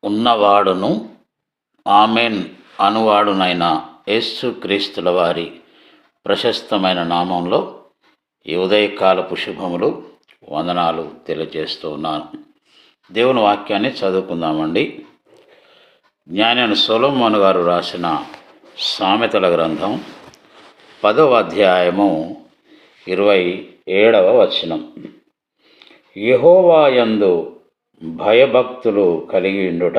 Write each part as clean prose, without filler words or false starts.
ఉన్నవాడును amen అనువాడునైన యేసు క్రీస్తుల వారి ప్రశస్తమైన నామంలో ఈ ఉదయకాలపు శుభములు వందనాలు తెలియజేస్తూ ఉన్నాను. దేవుని వాక్యాన్ని చదువుకుందామండి. జ్ఞాని సొలొమోను గారు రాసిన సామెతల గ్రంథం 10వ అధ్యాయము 27వ వచనం. యెహోవాయందు భయభక్తులు కలిగి ఉండుట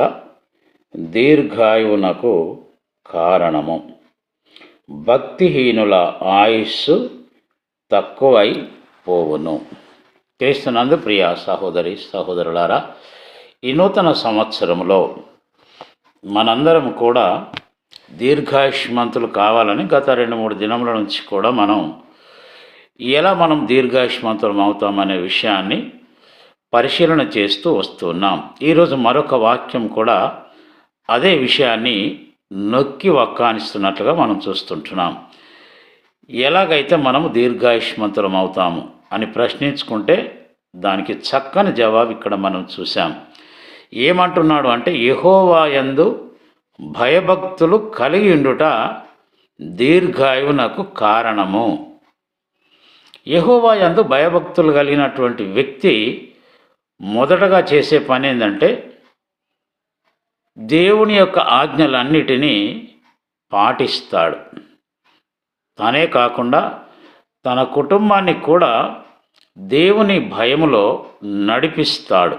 దీర్ఘాయువునకు కారణము. భక్తిహీనుల ఆయుస్సు తక్కువై పోవును. క్రీస్తునందు ప్రియ సహోదరి సహోదరులారా, ఈ నూతన సంవత్సరంలో మనందరం కూడా దీర్ఘాయుష్మంతులు కావాలని గత 2-3 దినముల నుంచి కూడా మనం దీర్ఘాయుష్మంతులం అవుతామనే విషయాన్ని పరిశీలన చేస్తూ వస్తున్నాం. ఈరోజు మరొక వాక్యం కూడా అదే విషయాన్ని నొక్కి వక్కానిస్తున్నట్లుగా మనం చూస్తుంటున్నాం. ఎలాగైతే మనము దీర్ఘాయుష్మంతులం అవుతాము అని ప్రశ్నించుకుంటే దానికి చక్కని జవాబు ఇక్కడ మనం చూసాం. ఏమంటున్నాడు అంటే, యెహోవాయందు భయభక్తులు కలిగి ఉండుట దీర్ఘాయువునకు కారణము. యెహోవాయందు భయభక్తులు కలిగినటువంటి వ్యక్తి మొదటగా చేసే పని ఏంటంటే, దేవుని యొక్క ఆజ్ఞలన్నిటినీ పాటిస్తాడు. తనే కాకుండా తన కుటుంబాన్ని కూడా దేవుని భయములో నడిపిస్తాడు.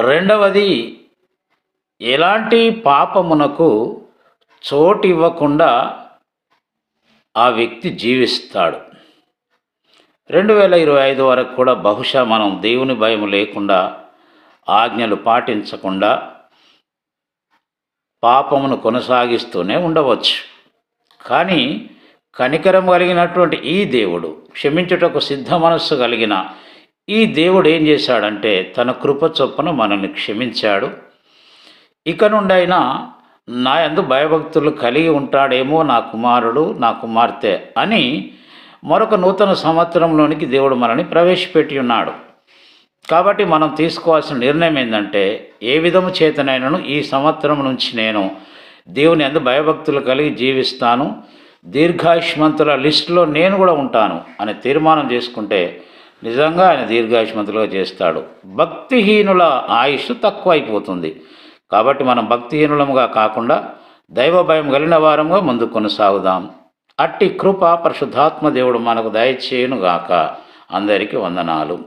రెండవది, ఎలాంటి పాపమునకు చోటు ఇవ్వకుండా ఆ వ్యక్తి జీవిస్తాడు. 2025 వరకు కూడా బహుశా మనం దేవుని భయం లేకుండా, ఆజ్ఞలు పాటించకుండా పాపమును కొనసాగిస్తూనే ఉండవచ్చు. కానీ కనికరం కలిగినటువంటి ఈ దేవుడు, క్షమించుటకు సిద్ధ మనస్సు కలిగిన ఈ దేవుడు ఏం చేశాడంటే, తన కృప చొప్పున మనల్ని క్షమించాడు. ఇక నుండైనా నా యందు భయభక్తులు కలిగి ఉంటాడేమో నా కుమారుడు నా కుమార్తె అని మరొక నూతన సంవత్సరంలోనికి దేవుడు మనల్ని ప్రవేశపెట్టి ఉన్నాడు. కాబట్టి మనం తీసుకోవాల్సిన నిర్ణయం ఏంటంటే, ఏ విధము చేతనైనను ఈ సంవత్సరం నుంచి నేను దేవుని యందు భయభక్తులు కలిగి జీవిస్తాను, దీర్ఘాయుష్మంతుల లిస్టులో నేను కూడా ఉంటాను అని తీర్మానం చేసుకుంటే నిజంగా ఆయన దీర్ఘాయుష్మంతులుగా చేస్తాడు. భక్తిహీనుల ఆయుష్ తక్కువైపోతుంది. కాబట్టి మనం భక్తిహీనులముగా కాకుండా దైవ భయం కలిగిన వారముగా ముందు కొనసాగుదాం. అట్టి కృప పరిశుద్ధాత్మ దేవుడు మనకు దయచేయునుగాక. అందరికీ వందనాలు.